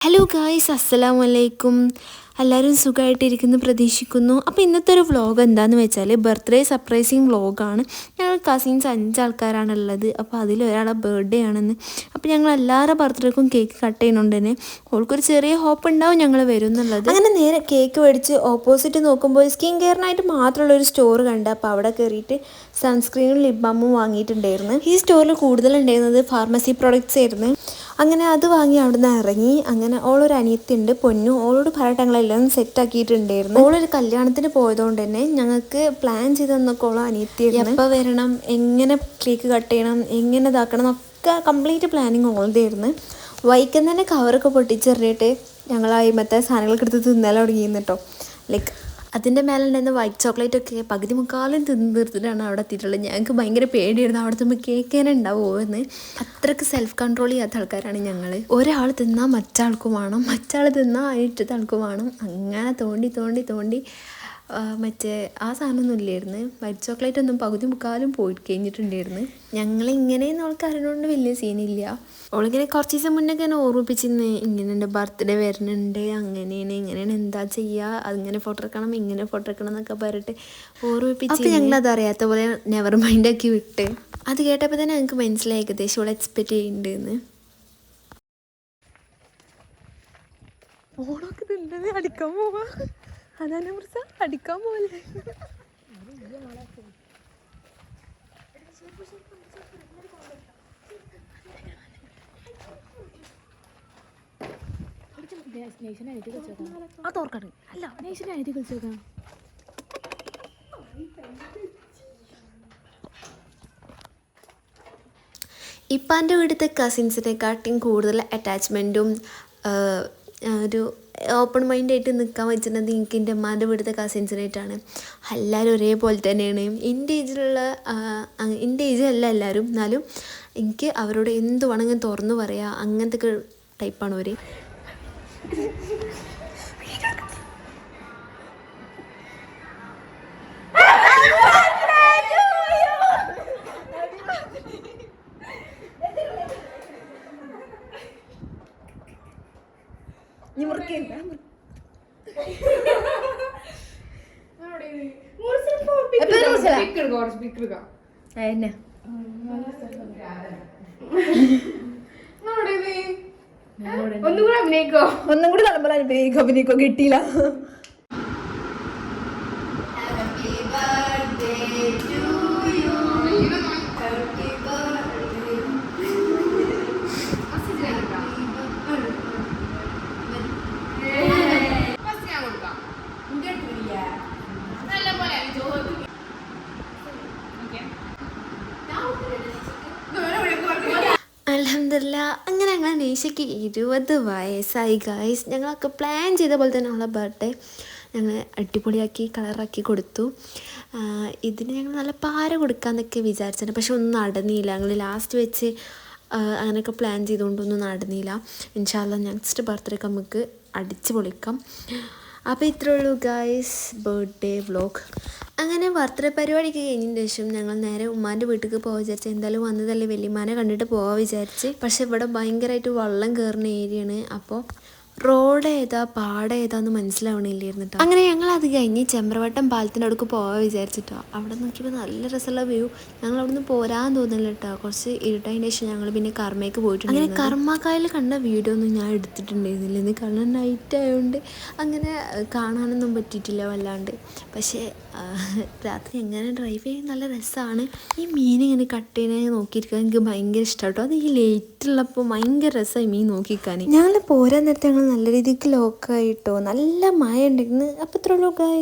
Hello guys, അസ്സലാമു അലൈക്കും. എല്ലാവരും സുഖമായിട്ടിരിക്കുന്നു പ്രതീക്ഷിക്കുന്നു. അപ്പോൾ ഇന്നത്തെ ഒരു വ്ളോഗ് എന്താണെന്ന് വെച്ചാൽ ബർത്ത്ഡേ സർപ്രൈസിങ് വ്ളോഗാണ്. ഞങ്ങൾ കസിൻസ് 5 ആൾക്കാരാണുള്ളത്. അപ്പോൾ അതിലൊരാളെ ബർത്ത്ഡേ ആണെന്ന്. അപ്പോൾ ഞങ്ങൾ എല്ലാവരുടെ ബർത്ത്ഡേക്കും കേക്ക് കട്ട് ചെയ്യുന്നുണ്ട് തന്നെ. ഓൾക്കൊരു ചെറിയ ഹോപ്പ് ഉണ്ടാവും ഞങ്ങൾ വരും എന്നുള്ളത്. അങ്ങനെ നേരെ കേക്ക് മേടിച്ച് ഓപ്പോസിറ്റ് നോക്കുമ്പോൾ സ്കിൻ കെയറിനായിട്ട് മാത്രമുള്ളൊരു സ്റ്റോർ കണ്ട്. അപ്പോൾ അവിടെ കയറിയിട്ട് സൺസ്ക്രീനും ലിപ് ബാമും വാങ്ങിയിട്ടുണ്ടായിരുന്നു. ഈ സ്റ്റോറിൽ കൂടുതലുണ്ടായിരുന്നത് ഫാർമസി പ്രൊഡക്ട്സ് ആയിരുന്നു. അങ്ങനെ അത് വാങ്ങി അവിടെ നിന്ന് ഇറങ്ങി. അങ്ങനെ ഓളൊരു അനിയത്തിയുണ്ട്, പൊന്നു. ഓളോട് പറഞ്ഞിട്ട് ഞങ്ങളെല്ലാം സെറ്റാക്കിയിട്ടുണ്ടായിരുന്നു. ഓളൊരു കല്യാണത്തിന് പോയതുകൊണ്ട് തന്നെ ഞങ്ങൾക്ക് പ്ലാൻ ചെയ്ത് തന്നൊക്കെ ഓളോ അനിയത്തിയായിരുന്നു. എപ്പോൾ വരണം, എങ്ങനെ കേക്ക് കട്ട് ചെയ്യണം, എങ്ങനെ ഇതാക്കണം എന്നൊക്കെ കംപ്ലീറ്റ് പ്ലാനിങ് ഓളുടെയായിരുന്നു. വൈകുന്നേരം തന്നെ കവറൊക്കെ പൊട്ടിച്ചെറിഞ്ഞിട്ട് ഞങ്ങൾ അയിമത്തെ സാധനങ്ങളൊക്കെ എടുത്ത് തിന്നാൻ തുടങ്ങിയിരുന്നു കേട്ടോ. ലൈക്ക് അതിൻ്റെ മേലെ ഉണ്ടായിരുന്ന വൈറ്റ് ചോക്ലേറ്റൊക്കെ പകുതി മുക്കാലും തിന്ന് തീർത്തിട്ടാണ് അവിടെ എത്തിയിട്ടുള്ളത്. ഞങ്ങൾക്ക് ഭയങ്കര പേടിയായിരുന്നു അവിടെ തുമ്പോൾ കേക്ക് തന്നെ ഉണ്ടാവുമോ എന്ന്. അത്രയ്ക്ക് സെൽഫ് കൺട്രോൾ ചെയ്യാത്ത ആൾക്കാരാണ് ഞങ്ങൾ. ഒരാൾ തിന്നാൽ മറ്റാൾക്കും വേണം, മറ്റാൾ തിന്നാൽ അതിറ്റത്തെ ആൾക്കും വേണം. അങ്ങനെ തോണ്ടി മറ്റേ ആ സാധനമൊന്നും ഇല്ലായിരുന്നു. വൈറ്റ് ചോക്ലേറ്റ് ഒന്നും പകുതി മുക്കാലും പോയിട്ട് കഴിഞ്ഞിട്ടുണ്ടായിരുന്നു. ഞങ്ങളിങ്ങനെയെന്ന് ആൾക്കാരനോണ്ട് വലിയ സീനില്ല. ഓളിങ്ങനെ കുറച്ച് ദിവസം മുന്നേ തന്നെ ഓർമ്മിപ്പിച്ചിരുന്നു, ഇങ്ങനെ എൻ്റെ ബർത്ത്ഡേ വരുന്നുണ്ട്, അങ്ങനെയാണ് ഇങ്ങനെയാണ്, എന്താ ചെയ്യുക, അതിങ്ങനെ ഫോട്ടോ എടുക്കണം ഇങ്ങനെ ഫോട്ടോ എടുക്കണം എന്നൊക്കെ പറഞ്ഞിട്ട് ഓർമ്മിപ്പിച്ച്. അപ്പോൾ ഞങ്ങളത് അറിയാത്ത പോലെ നെവർ മൈൻഡാക്കി വിട്ട്. അത് കേട്ടപ്പോൾ തന്നെ ഞങ്ങൾക്ക് മനസ്സിലായി ഏകദേശം ഓൾ എക്സ്പെക്റ്റ് ചെയ്യുന്നുണ്ടെന്ന്. ഓണൊക്കെ തിന്നത് അടിക്കാൻ പോവാ, അതാണ് പ്രസ അടിക്കാൻ പോവല്ലേ. അതോർക്കാണ് അല്ല നേഷനായിട്ട് കളിച്ചേക്കാം. ഇപ്പാൻ്റെ വീട്ടിലത്തെ കസിൻസിനെക്കാട്ടും കൂടുതൽ അറ്റാച്ച്മെൻറ്റും ഒരു ഓപ്പൺ മൈൻഡായിട്ട് നിൽക്കാൻ വെച്ചിട്ടുണ്ടെങ്കിൽ എനിക്ക് എൻ്റെ അമ്മാൻ്റെ വീട്ടിലത്തെ കസിൻസിനായിട്ടാണ്. എല്ലാവരും ഒരേപോലെ തന്നെയാണ്. എൻ്റെ ഏജിലല്ല എല്ലാവരും, എന്നാലും എനിക്ക് അവരോട് എന്ത് വേണമെങ്കിലും തുറന്നു പറയാം, അങ്ങനത്തെ ഒക്കെ ടൈപ്പാണ് അവർ. ഒന്നും കൂടി തലമ്പല അഭിനയിക്കോ കിട്ടിയില്ല. അൽഹംദുലില്ലാ, അങ്ങനെ ഞങ്ങൾ നേശയ്ക്ക് 20 വയസ്സായി ഗായ്സ്. ഞങ്ങളൊക്കെ പ്ലാൻ ചെയ്ത പോലെ തന്നെ ഉള്ള ബർത്ത്ഡേ ഞങ്ങൾ അടിപൊളിയാക്കി കളറാക്കി കൊടുത്തു. ഇതിന് ഞങ്ങൾ നല്ല പാര കൊടുക്കാമെന്നൊക്കെ വിചാരിച്ചിട്ടുണ്ട്, പക്ഷെ ഒന്നും നടന്നില്ല. ഞങ്ങൾ ലാസ്റ്റ് വെച്ച് അങ്ങനെയൊക്കെ പ്ലാൻ ചെയ്തുകൊണ്ടൊന്നും നടന്നില്ല. ഇൻഷാ അല്ലാഹ് നെക്സ്റ്റ് ബർത്ത്ഡേക്ക് നമുക്ക് അടിച്ച് പൊളിക്കാം. അപ്പോൾ ഇത്രേ ഉള്ളൂ ഗായ്സ് ബർത്ത്ഡേ വ്ളോഗ്. അങ്ങനെ ബർത്ത്ഡേ പരിപാടിയൊക്കെ കഴിഞ്ഞതിന് ശേഷം ഞങ്ങൾ നേരെ ഉമ്മാൻ്റെ വീട്ടിലേക്ക് പോകാൻ വിചാരിച്ചു. എന്തായാലും വന്നതല്ലേ വല്യമ്മാനെ കണ്ടിട്ട് പോകാൻ വിചാരിച്ച്. പക്ഷെ ഇവിടെ ഭയങ്കരമായിട്ട് വെള്ളം കയറുന്ന ഏരിയയാണ്. അപ്പോൾ റോഡ് ഏതാ പാടം ഏതാന്ന് മനസ്സിലാവണില്ലായിരുന്നു കേട്ടോ. അങ്ങനെ ഞങ്ങൾ അത് കഴിഞ്ഞ് ചെമ്പ്രവട്ടം പാലത്തിൻ്റെ അടുക്ക് പോകാൻ വിചാരിച്ചിട്ടോ. അവിടെ നോക്കിയപ്പോൾ നല്ല രസമുള്ള വ്യൂ. ഞങ്ങൾ അവിടെ നിന്ന് പോരാൻ തോന്നില്ല കേട്ടോ. കുറച്ച് ഇരുട്ടതിന് ശേഷം ഞങ്ങൾ പിന്നെ കർമ്മയ്ക്ക് പോയിട്ടുണ്ട്. അങ്ങനെ കർമ്മക്കായൽ കണ്ട വീഡിയോ ഒന്നും ഞാൻ എടുത്തിട്ടുണ്ടായിരുന്നില്ല. ഇന്ന് കള്ള നൈറ്റ് ആയതുകൊണ്ട് അങ്ങനെ കാണാനൊന്നും പറ്റിയിട്ടില്ല വല്ലാണ്ട്. പക്ഷേ രാത്രി എങ്ങനെ ഡ്രൈവ് ചെയ്യാൻ നല്ല രസമാണ്. ഈ മീൻ ഇങ്ങനെ കട്ട് ചെയ്യുന്നത് നോക്കിയിരിക്കാൻ എനിക്ക് ഭയങ്കര ഇഷ്ടം കേട്ടോ. അത് ഈ ലേറ്റുള്ളപ്പോൾ ഭയങ്കര രസമായി മീൻ നോക്കിക്കാൻ. ഞങ്ങൾ പോരാൻ നേരത്തെ ഞങ്ങൾ നല്ല രീതിക്ക് ലോക്കായിട്ടോ. നല്ല മഴ ഉണ്ടായിരുന്നു. അപ്പോൾ ഇത്ര ലോക്കായി.